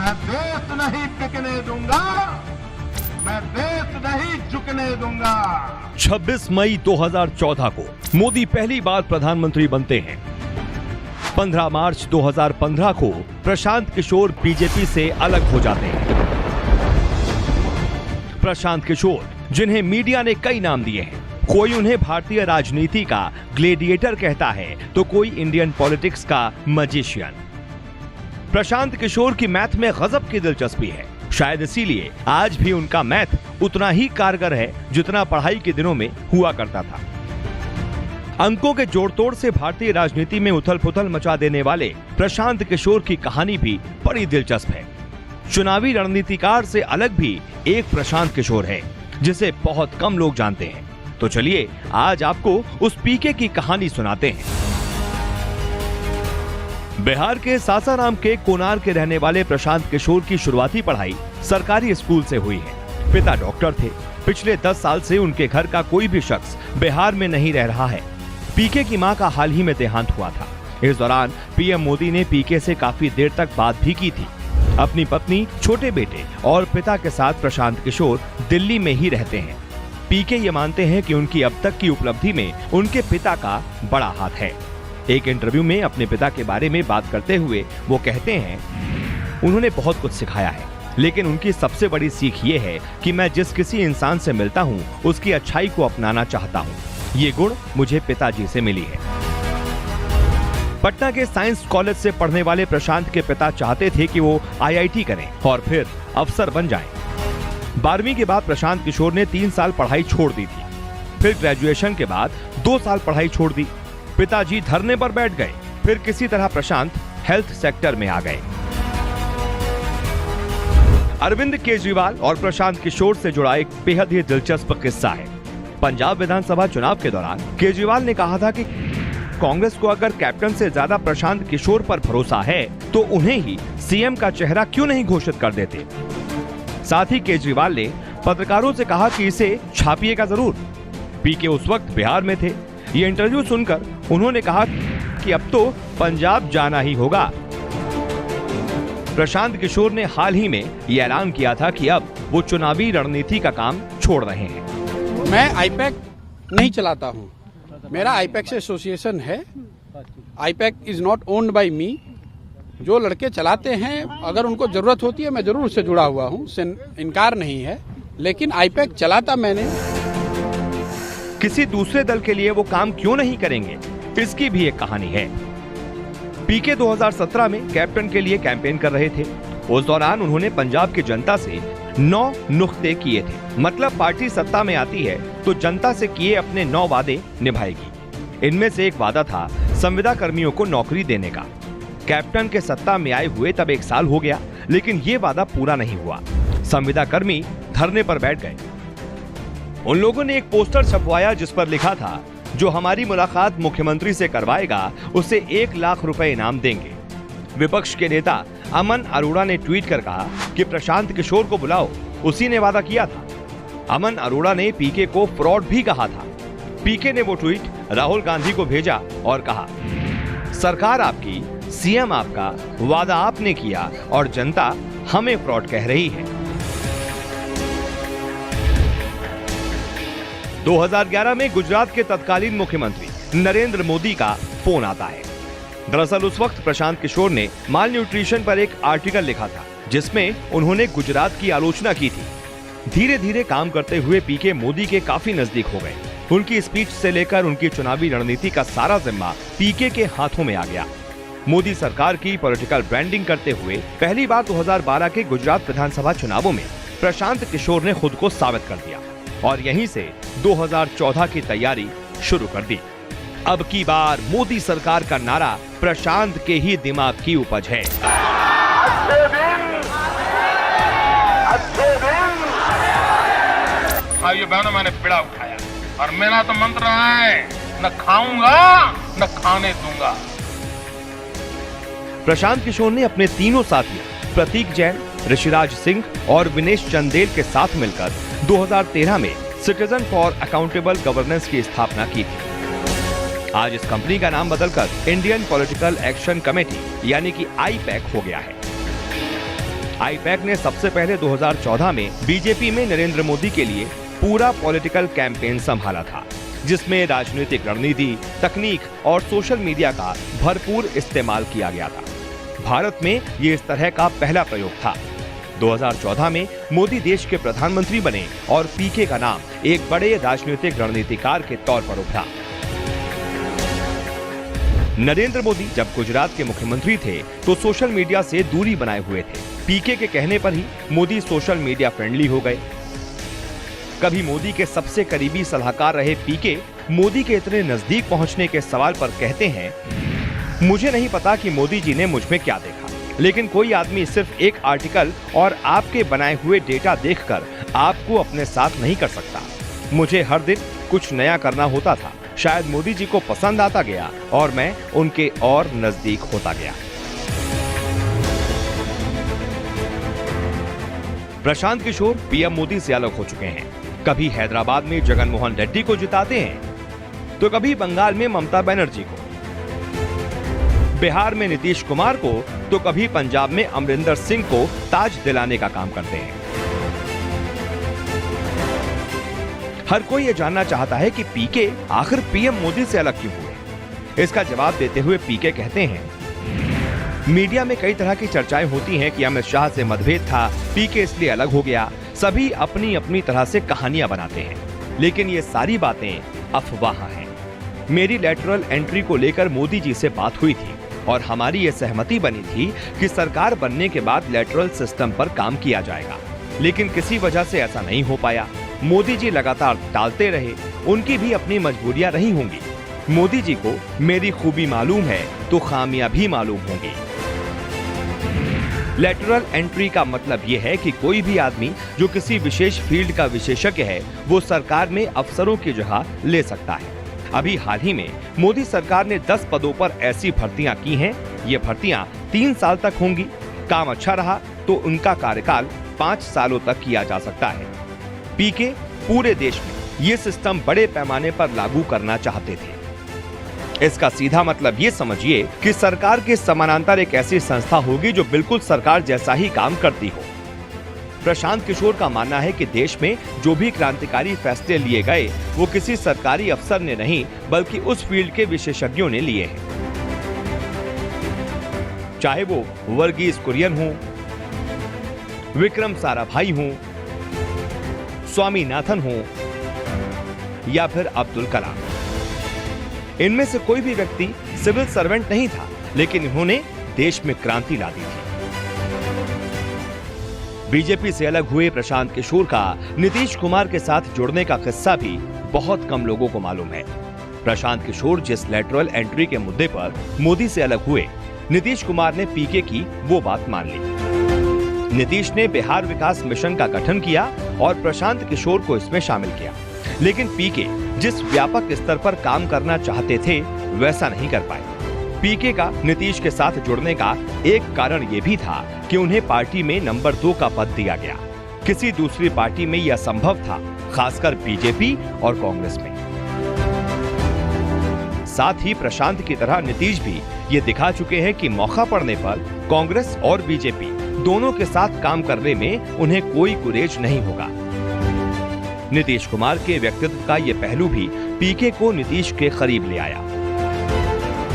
मैं देश नहीं बिकने दूंगा, मैं देश नहीं झुकने दूंगा। 26 मई 2014 को मोदी पहली बार प्रधानमंत्री बनते हैं। 15 मार्च 2015 को प्रशांत किशोर बीजेपी से अलग हो जाते हैं। प्रशांत किशोर, जिन्हें मीडिया ने कई नाम दिए हैं, कोई उन्हें भारतीय राजनीति का ग्लेडिएटर कहता है तो कोई इंडियन पॉलिटिक्स का मैजिशियन। प्रशांत किशोर की मैथ में गजब की दिलचस्पी है। शायद इसीलिए आज भी उनका मैथ उतना ही कारगर है जितना पढ़ाई के दिनों में हुआ करता था। अंकों के जोड़तोड़ से भारतीय राजनीति में उथल-पुथल मचा देने वाले प्रशांत किशोर की कहानी भी बड़ी दिलचस्प है। चुनावी रणनीतिकार से अलग भी एक प्रशांत किशोर है जिसे बहुत कम लोग जानते हैं। तो चलिए आज आपको उस पीके की कहानी सुनाते हैं। बिहार के सासाराम के कोनार के रहने वाले प्रशांत किशोर की शुरुआती पढ़ाई सरकारी स्कूल से हुई है। पिता डॉक्टर थे। पिछले 10 साल से उनके घर का कोई भी शख्स बिहार में नहीं रह रहा है। पीके की मां का हाल ही में देहांत हुआ था। इस दौरान पीएम मोदी ने पीके से काफी देर तक बात भी की थी। अपनी पत्नी, छोटे बेटे और पिता के साथ प्रशांत किशोर दिल्ली में ही रहते हैं। पीके ये मानते हैं कि उनकी अब तक की उपलब्धि में उनके पिता का बड़ा हाथ है। एक इंटरव्यू में अपने पिता के बारे में बात करते हुए वो कहते हैं, उन्होंने बहुत कुछ सिखाया है, लेकिन उनकी सबसे बड़ी सीख ये है कि मैं जिस किसी इंसान से मिलता हूँ उसकी अच्छाई को अपनाना चाहता हूँ। ये गुण मुझे पिताजी से मिली है। पटना के साइंस कॉलेज से पढ़ने वाले प्रशांत के पिता चाहते थे कि वो आईआईटी करें और फिर अफसर बन जाएं। 12वीं के बाद प्रशांत किशोर ने 3 साल पढ़ाई छोड़ दी थी। फिर ग्रेजुएशन के बाद 2 साल पढ़ाई छोड़ दी। पिताजी धरने पर बैठ गए। फिर किसी तरह प्रशांत हेल्थ सेक्टर में आ गए। अरविंद केजरीवाल और प्रशांत किशोर से जुड़ा एक बेहद ही दिलचस्प किस्सा है। पंजाब विधानसभा चुनाव के दौरान केजरीवाल ने कहा था कि कांग्रेस को अगर कैप्टन से ज्यादा प्रशांत किशोर पर भरोसा है तो उन्हें ही सीएम का चेहरा क्यों नहीं घोषित कर देते। साथ ही केजरीवाल ने पत्रकारों से कहा कि इसे छापिएगा जरूर। पीके उस वक्त बिहार में थे। ये इंटरव्यू सुनकर उन्होंने कहा कि अब तो पंजाब जाना ही होगा। प्रशांत किशोर ने हाल ही में ये ऐलान किया था कि अब वो चुनावी रणनीति का काम छोड़ रहे हैं। मैं आईपैक नहीं चलाता हूँ। मेरा आईपैक से एसोसिएशन है। IPAC is not owned by me. जो लड़के चलाते हैं, अगर उनको जरूरत होती है मैं जरूर उससे जुड़ा हुआ हूँ, उससे इनकार नहीं है, लेकिन आईपैक चलाता मैंने। किसी दूसरे दल के लिए वो काम क्यों नहीं करेंगे, इसकी भी एक कहानी है। पीके 2017 में कैप्टन के लिए कैंपेन कर रहे थे। उस दौरान उन्होंने पंजाब की जनता से 9 नुक्ते किए थे। मतलब पार्टी सत्ता में आती है तो जनता से किए अपने 9 वादे निभाएगी। इनमें से एक वादा था संविदा कर्मियों को नौकरी देने का। कैप्टन के सत्ता में आए हुए तब 1 साल हो गया, लेकिन ये वादा पूरा नहीं हुआ। संविदा कर्मी धरने पर बैठ गए। उन लोगों ने एक पोस्टर छपवाया जिस पर लिखा था, जो हमारी मुलाकात मुख्यमंत्री से करवाएगा उसे 1 लाख रुपए इनाम देंगे। विपक्ष के नेता अमन अरोड़ा ने ट्वीट कर कहा कि प्रशांत किशोर को बुलाओ, उसी ने वादा किया था। अमन अरोड़ा ने पीके को फ्रॉड भी कहा था। पीके ने वो ट्वीट राहुल गांधी को भेजा और कहा, सरकार आपकी, सीएम आपका, वादा आपने किया और जनता हमें फ्रॉड कह रही है। 2011 में गुजरात के तत्कालीन मुख्यमंत्री नरेंद्र मोदी का फोन आता है। दरअसल उस वक्त प्रशांत किशोर ने माल न्यूट्रिशन पर एक आर्टिकल लिखा था जिसमें उन्होंने गुजरात की आलोचना की थी। धीरे धीरे काम करते हुए पीके मोदी के काफी नजदीक हो गए। उनकी स्पीच से लेकर उनकी चुनावी रणनीति का सारा जिम्मा पीके के हाथों में आ गया। मोदी सरकार की पॉलिटिकल ब्रांडिंग करते हुए पहली बार 2012 के गुजरात विधानसभा चुनावों में प्रशांत किशोर ने खुद को साबित कर दिया और यहीं से 2014 की तैयारी शुरू कर दी। अब की बार मोदी सरकार का नारा प्रशांत के ही दिमाग की उपज है। भाइयों बहनों, मैंने पीड़ा उठाया और मेरा तो मंत्र रहा है, न खाऊंगा न खाने दूंगा। प्रशांत किशोर ने अपने तीनों साथियों प्रतीक जैन, ऋषिराज सिंह और विनेश चंदेल के साथ मिलकर 2013 में सिटीजन फॉर अकाउंटेबल गवर्नेंस की स्थापना की थी। आज इस कंपनी का नाम बदलकर इंडियन पॉलिटिकल एक्शन कमेटी यानी कि आईपैक हो गया है। आईपैक ने सबसे पहले 2014 में बीजेपी में नरेंद्र मोदी के लिए पूरा पॉलिटिकल कैंपेन संभाला था, जिसमें राजनीतिक रणनीति, तकनीक और सोशल मीडिया का भरपूर इस्तेमाल किया गया था। भारत में ये इस तरह का पहला प्रयोग था। 2014 में मोदी देश के प्रधानमंत्री बने और पीके का नाम एक बड़े राजनीतिक रणनीतिकार के तौर पर उभरा। नरेंद्र मोदी जब गुजरात के मुख्यमंत्री थे तो सोशल मीडिया से दूरी बनाए हुए थे। पीके के कहने पर ही मोदी सोशल मीडिया फ्रेंडली हो गए। कभी मोदी के सबसे करीबी सलाहकार रहे पीके मोदी के इतने नजदीक पहुंचने के सवाल पर कहते हैं, मुझे नहीं पता कि मोदी जी ने मुझ में क्या देखा, लेकिन कोई आदमी सिर्फ एक आर्टिकल और आपके बनाए हुए डेटा देखकर आपको अपने साथ नहीं कर सकता। मुझे हर दिन कुछ नया करना होता था। शायद मोदी जी को पसंद आता गया और मैं उनके और नजदीक होता गया। प्रशांत किशोर पीएम मोदी से अलग हो चुके हैं। कभी हैदराबाद में जगन मोहन रेड्डी को जिताते हैं तो कभी बंगाल में ममता बनर्जी को, बिहार में नीतीश कुमार को तो कभी पंजाब में अमरिंदर सिंह को ताज दिलाने का काम करते हैं। हर कोई ये जानना चाहता है कि पीके आखिर पीएम मोदी से अलग क्यों हुए। इसका जवाब देते हुए पीके कहते हैं, मीडिया में कई तरह की चर्चाएं होती हैं कि अमित शाह से मतभेद था, पीके इसलिए अलग हो गया। सभी अपनी अपनी तरह से कहानियां बनाते हैं, लेकिन ये सारी बातें अफवाह हैं। मेरी लेटरल एंट्री को लेकर मोदी जी से बात हुई थी और हमारी ये सहमति बनी थी कि सरकार बनने के बाद लेटरल सिस्टम पर काम किया जाएगा, लेकिन किसी वजह से ऐसा नहीं हो पाया। मोदी जी लगातार टालते रहे, उनकी भी अपनी मजबूरियां रही होंगी। मोदी जी को मेरी खूबी मालूम है तो खामियां भी मालूम होंगी। लेटरल एंट्री का मतलब यह है कि कोई भी आदमी जो किसी विशेष फील्ड का विशेषज्ञ है वो सरकार में अफसरों की जगह ले सकता है। अभी हाल ही में मोदी सरकार ने 10 पदों पर ऐसी भर्तियां की हैं। ये भर्तियां 3 साल तक होंगी। काम अच्छा रहा तो उनका कार्यकाल 5 सालों तक किया जा सकता है। पीके पूरे देश में ये सिस्टम बड़े पैमाने पर लागू करना चाहते थे। इसका सीधा मतलब ये समझिए कि सरकार के समानांतर एक ऐसी संस्था होगी जो बिल्कुल सरकार जैसा ही काम करती हो। प्रशांत किशोर का मानना है कि देश में जो भी क्रांतिकारी फैसले लिए गए वो किसी सरकारी अफसर ने नहीं बल्कि उस फील्ड के विशेषज्ञों ने लिए हैं। चाहे वो वर्गीस कुरियन हो, विक्रम साराभाई हो, स्वामीनाथन हो या फिर अब्दुल कलाम। इनमें से कोई भी व्यक्ति सिविल सर्वेंट नहीं था, लेकिन इन्होंने देश में क्रांति ला दी थी। बीजेपी से अलग हुए प्रशांत किशोर का नीतीश कुमार के साथ जुड़ने का किस्सा भी बहुत कम लोगों को मालूम है। प्रशांत किशोर जिस लेटरल एंट्री के मुद्दे पर मोदी से अलग हुए, नीतीश कुमार ने पीके की वो बात मान ली। नीतीश ने बिहार विकास मिशन का गठन किया और प्रशांत किशोर को इसमें शामिल किया, लेकिन पीके जिस व्यापक स्तर पर काम करना चाहते थे वैसा नहीं कर पाए। पीके का नीतीश के साथ जुड़ने का एक कारण ये भी था कि उन्हें पार्टी में नंबर 2 का पद दिया गया। किसी दूसरी पार्टी में यह असंभव था, खासकर बीजेपी और कांग्रेस में। साथ ही प्रशांत की तरह नीतीश भी ये दिखा चुके हैं कि मौका पड़ने पर कांग्रेस और बीजेपी दोनों के साथ काम करने में उन्हें कोई गुरेज नहीं होगा। नीतीश कुमार के व्यक्तित्व का ये पहलू भी पीके को नीतीश के करीब ले आया।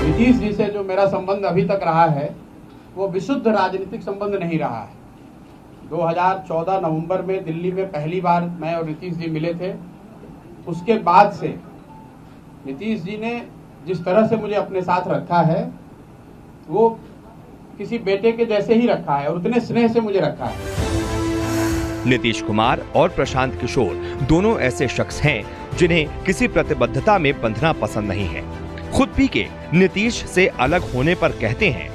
नीतीश जी से जो मेरा संबंध अभी तक रहा है वो विशुद्ध राजनीतिक संबंध नहीं रहा है। 2014 नवंबर में दिल्ली में पहली बार मैं और नीतीश जी मिले थे। उसके बाद से नीतीश जी ने जिस तरह से मुझे अपने साथ रखा है वो किसी बेटे के जैसे ही रखा है और उतने स्नेह से मुझे रखा है। नीतीश कुमार और प्रशांत किशोर दोनों ऐसे शख्स हैं जिन्हें किसी प्रतिबद्धता में बंधना पसंद नहीं है। खुद पीके नीतीश से अलग होने पर कहते हैं,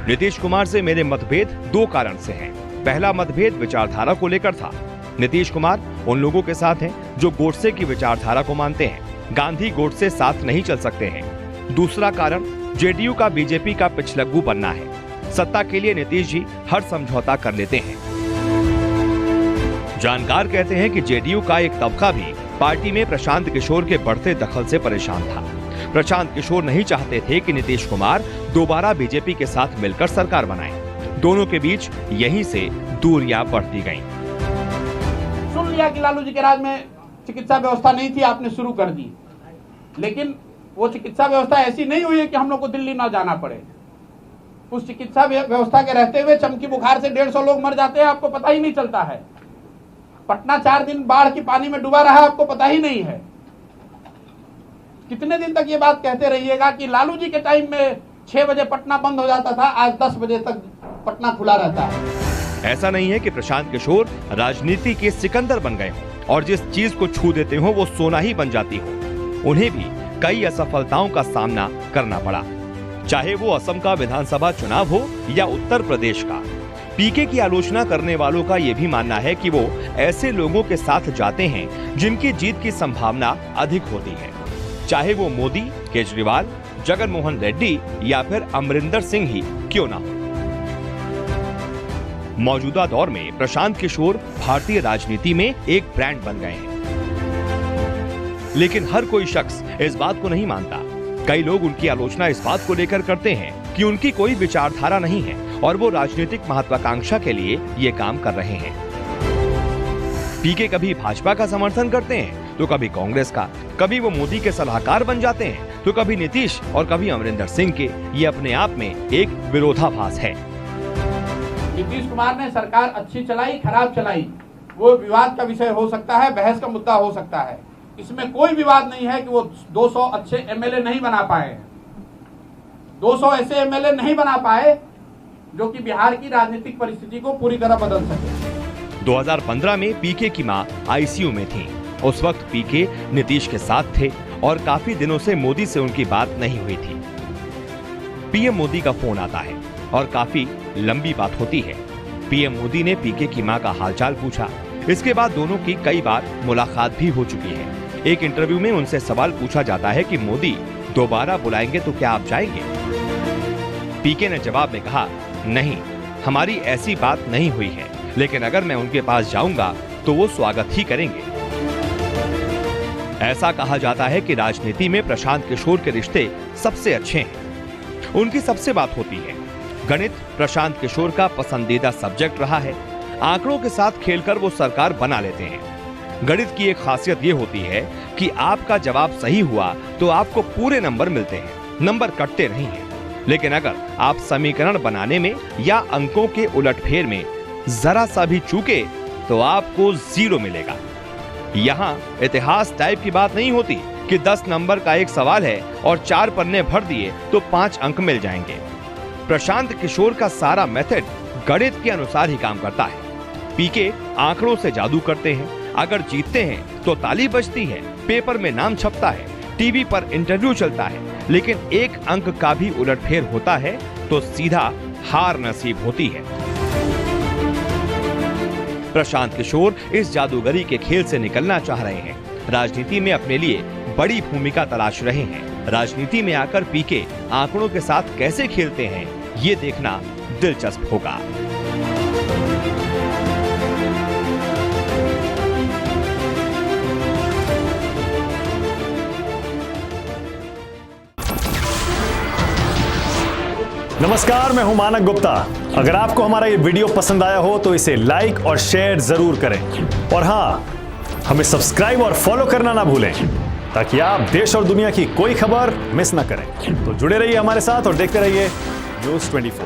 नीतीश कुमार से मेरे मतभेद 2 कारण से हैं। पहला मतभेद विचारधारा को लेकर था। नीतीश कुमार उन लोगों के साथ हैं जो गोडसे की विचारधारा को मानते हैं। गांधी गोडसे साथ नहीं चल सकते हैं। दूसरा कारण जेडीयू का बीजेपी का पिछलग्गू बनना है। सत्ता के लिए नीतीश जी हर समझौता कर लेते हैं। जानकार कहते हैं कि जेडीयू का एक तबका भी पार्टी में प्रशांत किशोर के बढ़ते दखल से परेशान था। प्रशांत किशोर नहीं चाहते थे कि नीतीश कुमार दोबारा बीजेपी के साथ मिलकर सरकार बनाएं। दोनों के बीच यहीं से दूरियां बढ़ती गईं। सुन लिया कि लालू जी के राज में चिकित्सा व्यवस्था नहीं थी, आपने शुरू कर दी, लेकिन वो चिकित्सा व्यवस्था ऐसी नहीं हुई है कि हम लोग को दिल्ली ना जाना पड़े। उस चिकित्सा व्यवस्था के रहते हुए चमकी बुखार से 150 लोग मर जाते हैं, आपको पता ही नहीं चलता है। पटना 4 दिन बाढ़ की पानी में डूबा रहा, आपको पता ही नहीं है। कितने दिन तक ये बात कहते रहिएगा कि लालू जी के टाइम में 6 बजे पटना बंद हो जाता था, आज 10 बजे तक पटना खुला रहता है। ऐसा नहीं है कि प्रशांत किशोर राजनीति के सिकंदर बन गए हों और जिस चीज को छू देते हो वो सोना ही बन जाती हो। उन्हें भी कई असफलताओं का सामना करना पड़ा, चाहे वो असम का विधानसभा चुनाव हो या उत्तर प्रदेश का। पीके की आलोचना करने वालों का ये भी मानना है कि वो ऐसे लोगों के साथ जाते हैं जिनकी जीत की संभावना अधिक होती है, चाहे वो मोदी, केजरीवाल, जगन मोहन रेड्डी या फिर अमरिंदर सिंह ही क्यों ना हो। मौजूदा दौर में प्रशांत किशोर भारतीय राजनीति में एक ब्रांड बन गए हैं, लेकिन हर कोई शख्स इस बात को नहीं मानता। कई लोग उनकी आलोचना इस बात को लेकर करते हैं कि उनकी कोई विचारधारा नहीं है और वो राजनीतिक महत्वाकांक्षा के लिए ये काम कर रहे हैं। पीके कभी भाजपा का समर्थन करते हैं तो कभी कांग्रेस का, कभी वो मोदी के सलाहकार बन जाते हैं तो कभी नीतीश और कभी अमरिंदर सिंह के। ये अपने आप में एक विरोधाभास है। नीतीश कुमार ने सरकार अच्छी चलाई, खराब चलाई, वो विवाद का विषय हो सकता है, बहस का मुद्दा हो सकता है। इसमें कोई विवाद नहीं है कि वो 200 अच्छे एमएलए नहीं बना पाए हैं। 200 ऐसे एमएलए नहीं बना पाए जो कि बिहार की राजनीतिक परिस्थिति को पूरी तरह बदल सके। 2015 में पीके की मां आईसीयू में थी। उस वक्त पीके नीतीश के साथ थे और काफी दिनों से मोदी से उनकी बात नहीं हुई थी। पीएम मोदी का फोन आता है और काफी लंबी बात होती है। पीएम मोदी ने पीके की मां का हालचाल पूछा। इसके बाद दोनों की कई बार मुलाकात भी हो चुकी है। एक इंटरव्यू में उनसे सवाल पूछा जाता है कि मोदी दोबारा बुलाएंगे तो क्या आप जाएंगे? पीके ने जवाब में कहा, नहीं, हमारी ऐसी बात नहीं हुई है, लेकिन अगर मैं उनके पास जाऊंगा तो वो स्वागत ही करेंगे। ऐसा कहा जाता है कि राजनीति में प्रशांत किशोर के रिश्ते सबसे अच्छे हैं। उनकी सबसे बात होती है। गणित प्रशांत किशोर का पसंदीदा सब्जेक्ट रहा है। आंकड़ों के साथ खेलकर वो सरकार बना लेते हैं। गणित की एक खासियत ये होती है कि आपका जवाब सही हुआ तो आपको पूरे नंबर मिलते हैं, नंबर कटते नहीं हैं। लेकिन अगर आप समीकरण बनाने में या अंकों के उलटफेर में जरा सा भी चूके तो आपको 0 मिलेगा। यहाँ इतिहास टाइप की बात नहीं होती कि 10 नंबर का एक सवाल है और 4 पन्ने भर दिए तो 5 अंक मिल जाएंगे। प्रशांत किशोर का सारा मेथड गणित के अनुसार ही काम करता है। पीके आंकड़ों से जादू करते हैं। अगर जीतते हैं तो ताली बजती है, पेपर में नाम छपता है, टीवी पर इंटरव्यू चलता है, लेकिन एक अंक का भी उलटफेर होता है तो सीधा हार नसीब होती है। प्रशांत किशोर इस जादूगरी के खेल से निकलना चाह रहे हैं। राजनीति में अपने लिए बड़ी भूमिका तलाश रहे हैं। राजनीति में आकर पीके आंकड़ों के साथ कैसे खेलते हैं, ये देखना दिलचस्प होगा। नमस्कार, मैं हूं मानक गुप्ता। अगर आपको हमारा ये वीडियो पसंद आया हो तो इसे लाइक और शेयर जरूर करें और हाँ, हमें सब्सक्राइब और फॉलो करना ना भूलें ताकि आप देश और दुनिया की कोई खबर मिस ना करें। तो जुड़े रहिए हमारे साथ और देखते रहिए न्यूज़ 24।